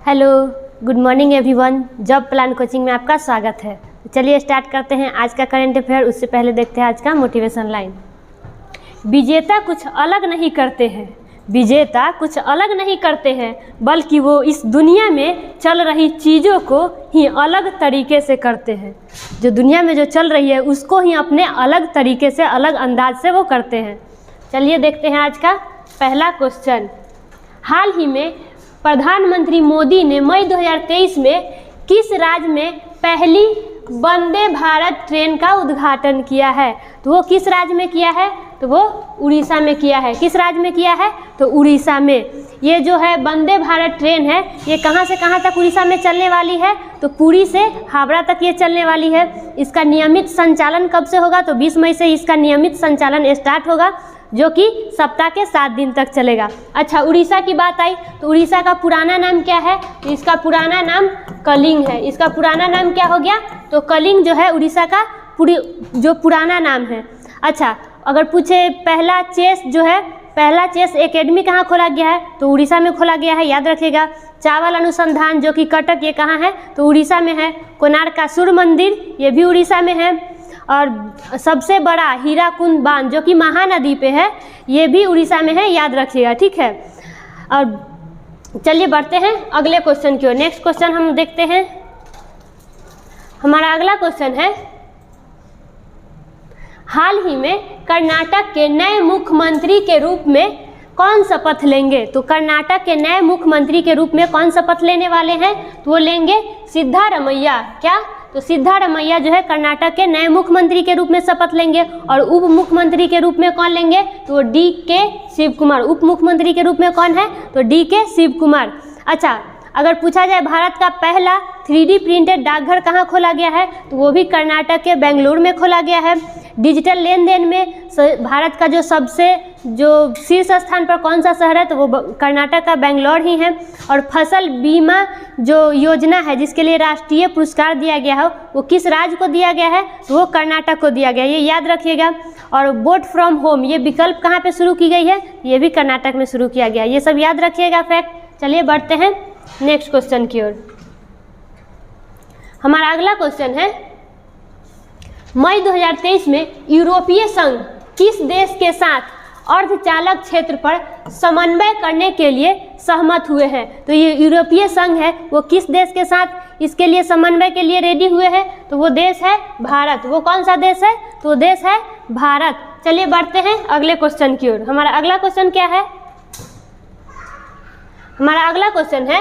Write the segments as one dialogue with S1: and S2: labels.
S1: Hello, good morning everyone. Job plan coaching में आपका स्वागत है। चलिए स्टार्ट करते हैं आज का करंट अफेयर। उससे पहले देखते हैं आज का मोटिवेशन लाइन। विजेता कुछ अलग नहीं करते हैं, विजेता कुछ अलग नहीं करते हैं, बल्कि वो इस दुनिया में चल रही चीज़ों को ही अलग तरीके से करते हैं। जो दुनिया में जो चल रही है उसको ही अपने अलग तरीके से, अलग अंदाज से वो करते हैं। चलिए देखते हैं आज का पहला क्वेश्चन। हाल ही में प्रधानमंत्री मोदी ने मई 2023 में किस राज्य में पहली वंदे भारत ट्रेन का उद्घाटन किया है? तो वो किस राज्य में किया है? तो वो उड़ीसा में किया है। किस राज्य में किया है? तो उड़ीसा में। ये जो है वंदे भारत ट्रेन है, ये कहाँ से कहाँ तक उड़ीसा में चलने वाली है? तो पुरी से हावड़ा तक ये चलने वाली है। इसका नियमित संचालन कब से होगा? तो 20 मई से इसका नियमित संचालन स्टार्ट होगा, जो कि सप्ताह के 7 दिन तक चलेगा। अच्छा, उड़ीसा की बात आई तो उड़ीसा का पुराना नाम क्या है? तो इसका पुराना नाम कलिंग है। इसका पुराना नाम क्या हो गया? तो कलिंग जो है उड़ीसा का जो पुराना नाम है। अच्छा, अगर पूछे पहला चेस जो है, पहला चेस एकेडमी कहाँ खोला गया है? तो उड़ीसा में खोला गया है, याद रखिएगा। चावल अनुसंधान जो कि कटक, ये कहाँ है? तो उड़ीसा में है। कोणार्क का सूर्य मंदिर, ये भी उड़ीसा में है। और सबसे बड़ा हीराकुंड बांध जो कि महानदी पे है, ये भी उड़ीसा में है, याद रखिएगा, ठीक है। और चलिए बढ़ते हैं अगले क्वेश्चन की ओर। नेक्स्ट क्वेश्चन हम देखते हैं। हमारा अगला क्वेश्चन है, हाल ही में कर्नाटक के नए मुख्यमंत्री के रूप में कौन शपथ लेंगे? तो कर्नाटक के नए मुख्यमंत्री के रूप में कौन शपथ लेने वाले हैं? तो वो लेंगे सिद्धारमैया। क्या? तो सिद्धारमैया जो है कर्नाटक के नए मुख्यमंत्री के रूप में शपथ लेंगे। और उप मुख्यमंत्री के रूप में कौन लेंगे? तो DK शिव कुमार। उप मुख्यमंत्री के रूप में कौन है? तो DK शिव कुमार। अच्छा, अगर पूछा जाए भारत का पहला 3D प्रिंटेड डाकघर कहाँ खोला गया है? तो वो भी कर्नाटक के बेंगलुरु में खोला गया है। डिजिटल लेन देन में भारत का जो सबसे शीर्ष स्थान पर कौन सा शहर है? तो वो कर्नाटक का बेंगलुरु ही है। और फसल बीमा जो योजना है जिसके लिए राष्ट्रीय पुरस्कार दिया गया है, वो किस राज्य को दिया गया है? तो वो कर्नाटक को दिया गया है, ये याद रखिएगा। और वर्क फ्रॉम होम ये विकल्प कहाँ पे शुरू की गई है? ये भी कर्नाटक में शुरू किया गया है, ये सब याद रखिएगा फैक्ट। चलिए बढ़ते हैं नेक्स्ट क्वेश्चन की ओर। हमारा अगला क्वेश्चन है, मई 2023 में यूरोपीय संघ किस देश के साथ अर्धचालक क्षेत्र पर समन्वय करने के लिए सहमत हुए हैं? तो ये यूरोपीय संघ है, वो किस देश के साथ इसके लिए समन्वय के लिए रेडी हुए हैं? तो वो देश है भारत। वो कौन सा देश है? तो वो देश है भारत। चलिए बढ़ते हैं अगले क्वेश्चन की ओर। हमारा अगला क्वेश्चन क्या है? हमारा अगला क्वेश्चन है,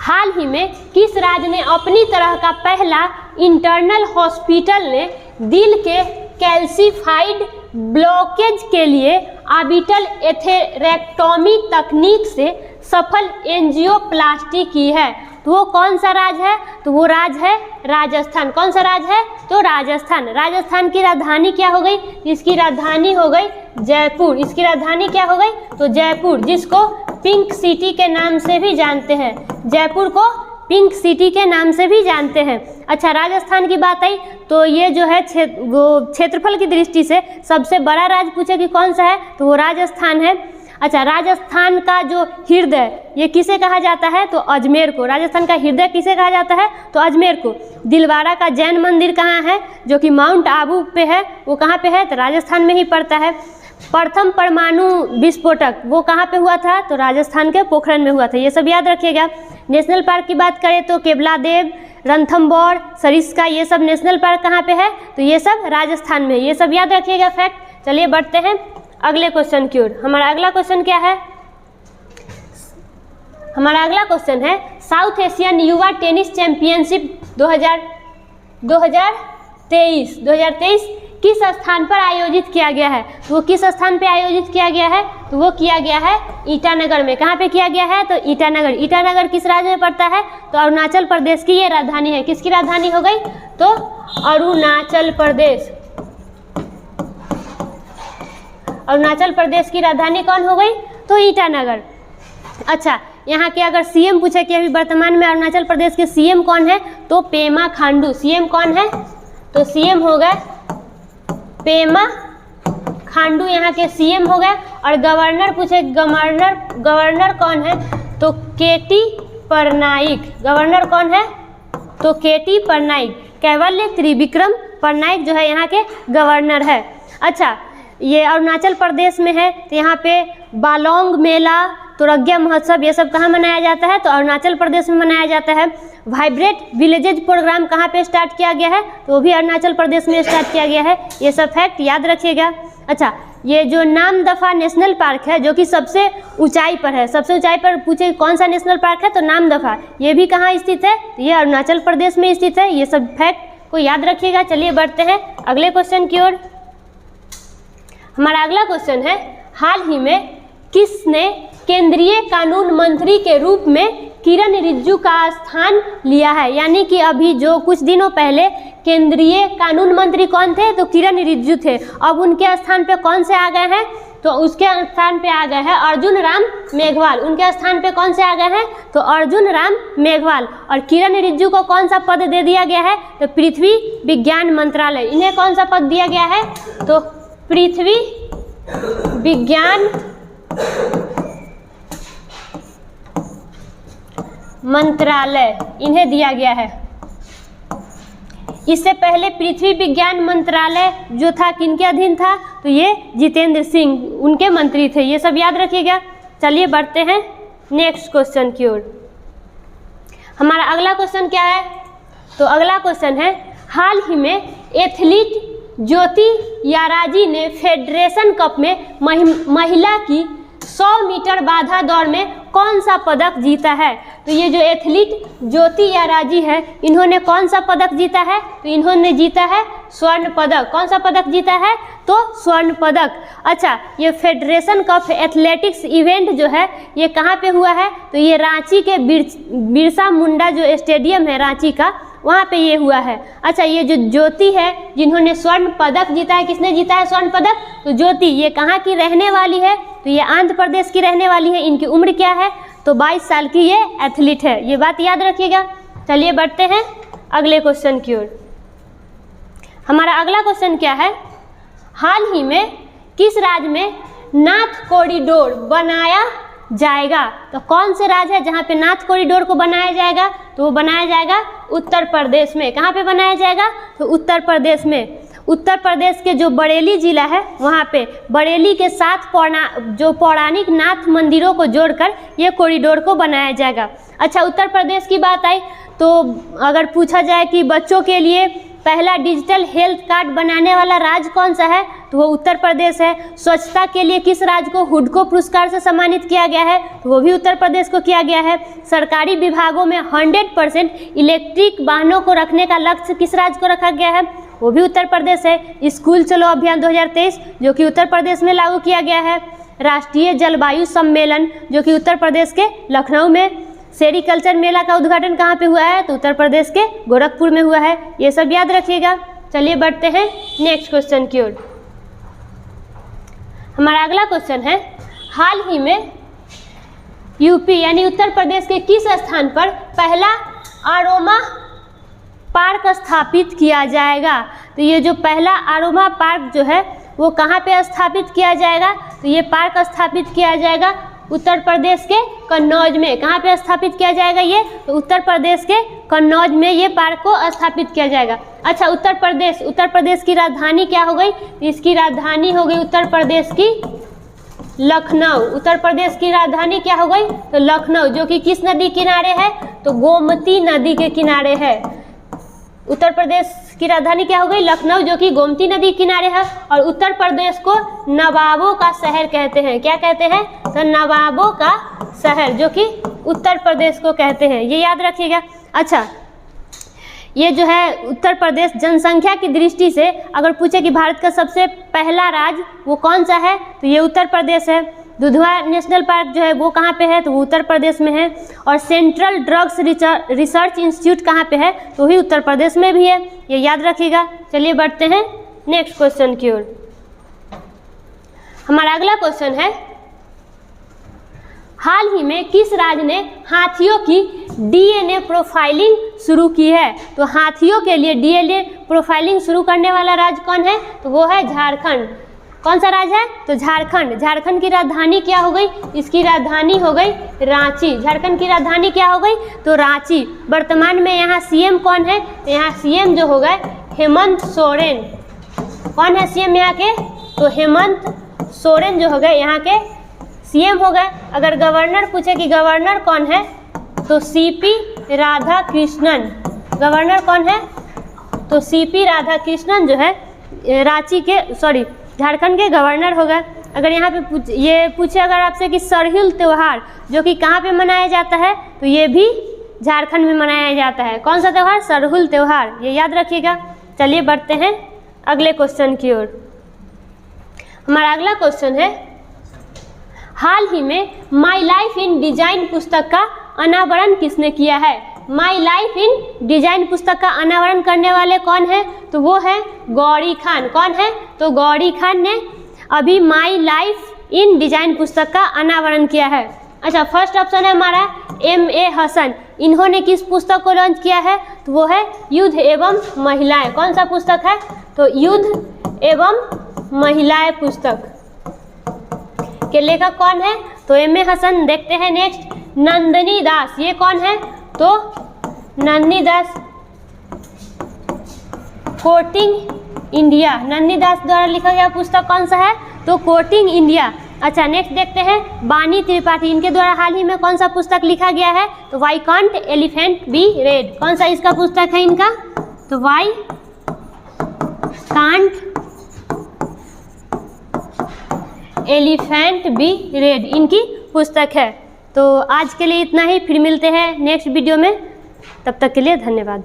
S1: हाल ही में किस राज्य ने अपनी तरह का पहला इंटरनल हॉस्पिटल ने दिल के कैल्सिफाइड ब्लॉकेज के लिए ऑर्बिटल एथेरेक्टोमी तकनीक से सफल एंजियोप्लास्टी की है? तो वो कौन सा राज्य है? तो वो राज्य है राजस्थान। कौन सा राज्य है? तो राजस्थान। राजस्थान की राजधानी क्या हो गई? इसकी राजधानी हो गई जयपुर। इसकी राजधानी क्या हो गई? तो जयपुर, जिसको पिंक सिटी के नाम से भी जानते हैं। जयपुर को पिंक सिटी के नाम से भी जानते हैं। अच्छा, राजस्थान की बात आई तो ये जो है क्षेत्रफल की दृष्टि से सबसे बड़ा राज्य पूछे कि कौन सा है? तो वो राजस्थान है। अच्छा, राजस्थान का जो हृदय ये किसे कहा जाता है? तो अजमेर को। राजस्थान का हृदय किसे कहा जाता है? तो अजमेर को। दिलवाड़ा का जैन मंदिर कहाँ है? जो कि माउंट आबू पे है, वो कहाँ पे है? तो राजस्थान में ही पड़ता है। प्रथम परमाणु विस्फोटक वो कहाँ पे हुआ था? तो राजस्थान के पोखरण में हुआ था, ये सब याद रखिएगा। नेशनल पार्क की बात करें तो केवलादेव, रणथंभौर, सरिस्का, ये सब नेशनल पार्क कहाँ पे है? तो ये सब राजस्थान में, ये सब याद रखिएगा फैक्ट। चलिए बढ़ते हैं अगले क्वेश्चन की ओर। हमारा अगला क्वेश्चन क्या है? हमारा अगला क्वेश्चन है, साउथ एशियन युवा टेनिस चैंपियनशिप 2023 किस स्थान पर आयोजित किया गया है? तो वो किस स्थान पे आयोजित किया गया है? तो वो किया गया है ईटानगर में। कहाँ पे किया गया है? तो ईटानगर। ईटानगर किस राज्य में पड़ता है? तो अरुणाचल प्रदेश की ये राजधानी है। किसकी राजधानी हो गई? तो अरुणाचल प्रदेश। अरुणाचल प्रदेश की राजधानी कौन हो गई? तो ईटानगर। अच्छा, यहाँ के अगर सीएम पूछे कि अभी वर्तमान में अरुणाचल प्रदेश के सीएम कौन है? तो पेमा खांडू। सीएम कौन है? तो सीएम हो गए पेमा खांडू, यहाँ के सीएम हो गए। और गवर्नर पूछे, गवर्नर कौन है? तो केटी पटनायक, गवर्नर कौन है? तो केटी पटनायक, कैवल्य त्रिविक्रम पटनायक जो है यहाँ के गवर्नर है। अच्छा, ये अरुणाचल प्रदेश में है, तो यहाँ पे बालोंग मेला, तुरग्या महोत्सव, ये सब कहाँ मनाया जाता है? तो अरुणाचल प्रदेश में मनाया जाता है। वाइब्रेट विलेजेज प्रोग्राम कहाँ पे स्टार्ट किया गया है? तो वो भी अरुणाचल प्रदेश में स्टार्ट किया गया है। ये सब फैक्ट याद रखिएगा। अच्छा, ये जो नामदफा नेशनल पार्क है जो कि सबसे ऊंचाई पर है, सबसे ऊंचाई पर पूछे कौन सा नेशनल पार्क है? तो नामदफा। ये भी कहाँ स्थित है? ये अरुणाचल प्रदेश में स्थित है। ये सब फैक्ट को याद रखिएगा। चलिए बढ़ते हैं अगले क्वेश्चन की ओर। हमारा अगला क्वेश्चन है, हाल ही में किसने केंद्रीय कानून मंत्री के रूप में किरण रिजिजू का स्थान लिया है? यानी कि अभी जो कुछ दिनों पहले केंद्रीय कानून मंत्री कौन थे? तो किरण रिजिजू थे। अब उनके स्थान पे कौन से आ गए हैं? तो उसके स्थान पे आ गए हैं अर्जुन राम मेघवाल। उनके स्थान पे कौन से आ गए हैं? तो अर्जुन राम मेघवाल। और किरण रिजिजू को कौन सा पद दे दिया गया है? तो पृथ्वी विज्ञान मंत्रालय। इन्हें कौन सा पद दिया गया है? तो पृथ्वी विज्ञान मंत्रालय इन्हें दिया गया है। इससे पहले पृथ्वी विज्ञान मंत्रालय जो था किनके अधीन था? तो ये जितेंद्र सिंह उनके मंत्री थे। ये सब याद रखिएगा। चलिए बढ़ते हैं नेक्स्ट क्वेश्चन की ओर। हमारा अगला क्वेश्चन क्या है? तो अगला क्वेश्चन है, हाल ही में एथलीट ज्योति याराजी ने फेडरेशन कप में महिला की 100 मीटर बाधा दौड़ में कौन सा पदक जीता है? तो ये जो एथलीट ज्योति याराजी है, इन्होंने कौन सा पदक जीता है? तो इन्होंने जीता है स्वर्ण पदक। कौन सा पदक जीता है? तो स्वर्ण पदक। अच्छा, ये फेडरेशन कप एथलेटिक्स इवेंट जो है ये कहाँ पे हुआ है? तो ये रांची के बिरसा मुंडा जो स्टेडियम है रांची का, वहाँ पे ये हुआ है। अच्छा, ये जो ज्योति है जिन्होंने स्वर्ण पदक जीता है, किसने जीता है स्वर्ण पदक? तो ज्योति। ये कहाँ की रहने वाली है? तो ये आंध्र प्रदेश की रहने वाली है। इनकी उम्र क्या है? तो 22 साल की ये एथलीट है। ये बात याद रखिएगा। चलिए बढ़ते हैं अगले क्वेश्चन की ओर। हमारा अगला क्वेश्चन क्या है, हाल ही में किस राज्य में नाथ कॉरिडोर बनाया जाएगा? तो कौन से राज्य है जहाँ पे नाथ कॉरिडोर को बनाया जाएगा? तो वो बनाया जाएगा उत्तर प्रदेश में। कहाँ पे बनाया जाएगा? तो उत्तर प्रदेश में। उत्तर प्रदेश के जो बरेली जिला है वहाँ पे बरेली के 7 पौराणिक नाथ मंदिरों को जोड़कर ये कॉरिडोर को बनाया जाएगा। अच्छा, उत्तर प्रदेश की बात आई तो अगर पूछा जाए कि बच्चों के लिए पहला डिजिटल हेल्थ कार्ड बनाने वाला राज्य कौन सा है? तो वो उत्तर प्रदेश है। स्वच्छता के लिए किस राज्य को हुडको पुरस्कार से सम्मानित किया गया है? तो वो भी उत्तर प्रदेश को किया गया है। सरकारी विभागों में 100% इलेक्ट्रिक वाहनों को रखने का लक्ष्य किस राज्य को रखा गया है? वो भी उत्तर प्रदेश है। स्कूल चलो अभियान 2023 जो कि उत्तर प्रदेश में लागू किया गया है। राष्ट्रीय जलवायु सम्मेलन जो कि उत्तर प्रदेश के लखनऊ में। सेरिकल्चर मेला का उद्घाटन कहाँ पे हुआ है? तो उत्तर प्रदेश के गोरखपुर में हुआ है। ये सब याद रखिएगा। चलिए बढ़ते हैं नेक्स्ट क्वेश्चन की ओर। हमारा अगला क्वेश्चन है, हाल ही में यूपी यानी उत्तर प्रदेश के किस स्थान पर पहला आरोमा पार्क स्थापित किया जाएगा? तो ये जो पहला आरोमा पार्क जो है वो कहाँ पे स्थापित किया जाएगा? तो ये पार्क स्थापित किया जाएगा उत्तर प्रदेश के कन्नौज में। कहाँ पे स्थापित किया जाएगा ये? तो उत्तर प्रदेश के कन्नौज में ये पार्क को स्थापित किया जाएगा। अच्छा, उत्तर प्रदेश की राजधानी क्या हो गई? इसकी राजधानी हो गई उत्तर प्रदेश की लखनऊ। उत्तर प्रदेश की राजधानी क्या हो गई? तो लखनऊ, जो कि किस नदी किनारे है? तो गोमती नदी के किनारे है। उत्तर प्रदेश की राजधानी क्या हो गई? लखनऊ, जो कि गोमती नदी किनारे है। और उत्तर प्रदेश को नवाबों का शहर कहते हैं। क्या कहते हैं? तो नवाबों का शहर, जो कि उत्तर प्रदेश को कहते हैं। ये याद रखिएगा। अच्छा, ये जो है उत्तर प्रदेश जनसंख्या की दृष्टि से अगर पूछे कि भारत का सबसे पहला राज्य वो कौन सा है? तो ये उत्तर प्रदेश है। दुधवा नेशनल पार्क जो है वो कहाँ पे है? तो वो उत्तर प्रदेश में है। और सेंट्रल ड्रग्स रिसर्च इंस्टीट्यूट कहाँ पे है? तो भी उत्तर प्रदेश में भी है। ये याद रखिएगा। चलिए बढ़ते हैं नेक्स्ट क्वेश्चन की ओर। हमारा अगला क्वेश्चन है, हाल ही में किस राज्य ने हाथियों की डीएनए प्रोफाइलिंग शुरू की है? तो हाथियों के लिए डीएनए प्रोफाइलिंग शुरू करने वाला राज्य कौन है? तो वो है झारखंड। कौन सा राज्य है? तो झारखंड। झारखंड की राजधानी क्या हो गई? इसकी राजधानी हो गई रांची। झारखंड की राजधानी क्या हो गई? तो रांची। वर्तमान में यहाँ सीएम कौन है? यहाँ सीएम जो हो गए हेमंत सोरेन। कौन है सीएम यहाँ के? तो हेमंत सोरेन जो हो गए यहाँ के सीएम हो गए। अगर गवर्नर पूछे कि गवर्नर कौन है, तो सीपी राधाकृष्णन। गवर्नर कौन है? तो सीपी राधाकृष्णन जो है रांची के झारखंड के गवर्नर हो गए। अगर यहाँ पे पूछे अगर आपसे कि सरहुल त्यौहार जो कि कहाँ पे मनाया जाता है, तो ये भी झारखंड में मनाया जाता है। कौन सा त्यौहार? सरहुल त्यौहार, ये याद रखिएगा। चलिए बढ़ते हैं अगले क्वेश्चन की ओर। हमारा अगला क्वेश्चन है, हाल ही में माई लाइफ इन डिजाइन पुस्तक का अनावरण किसने किया है? माई लाइफ इन डिजाइन पुस्तक का अनावरण करने वाले कौन है? तो वो है गौरी खान। कौन है? तो गौरी खान ने अभी माई लाइफ इन डिजाइन पुस्तक का अनावरण किया है। अच्छा, फर्स्ट ऑप्शन है हमारा M.A. हसन। इन्होंने किस पुस्तक को लॉन्च किया है? तो वो है युद्ध एवं महिलाएं। कौन सा पुस्तक है? तो युद्ध एवं महिलाएं पुस्तक के लेखक कौन है? तो M.A. हसन। देखते हैं नेक्स्ट, नंदिनी दास। ये कौन है? तो नंदिनी दास कोटिंग इंडिया। नंदिनी दास द्वारा लिखा गया पुस्तक कौन सा है? तो कोटिंग इंडिया। अच्छा, नेक्स्ट देखते हैं बानी त्रिपाठी। इनके द्वारा हाल ही में कौन सा पुस्तक लिखा गया है? तो why can't elephant be red. कौन सा इसका पुस्तक है इनका? तो why can't elephant be red इनकी पुस्तक है। तो आज के लिए इतना ही, फिर मिलते हैं नेक्स्ट वीडियो में। तब तक के लिए धन्यवाद।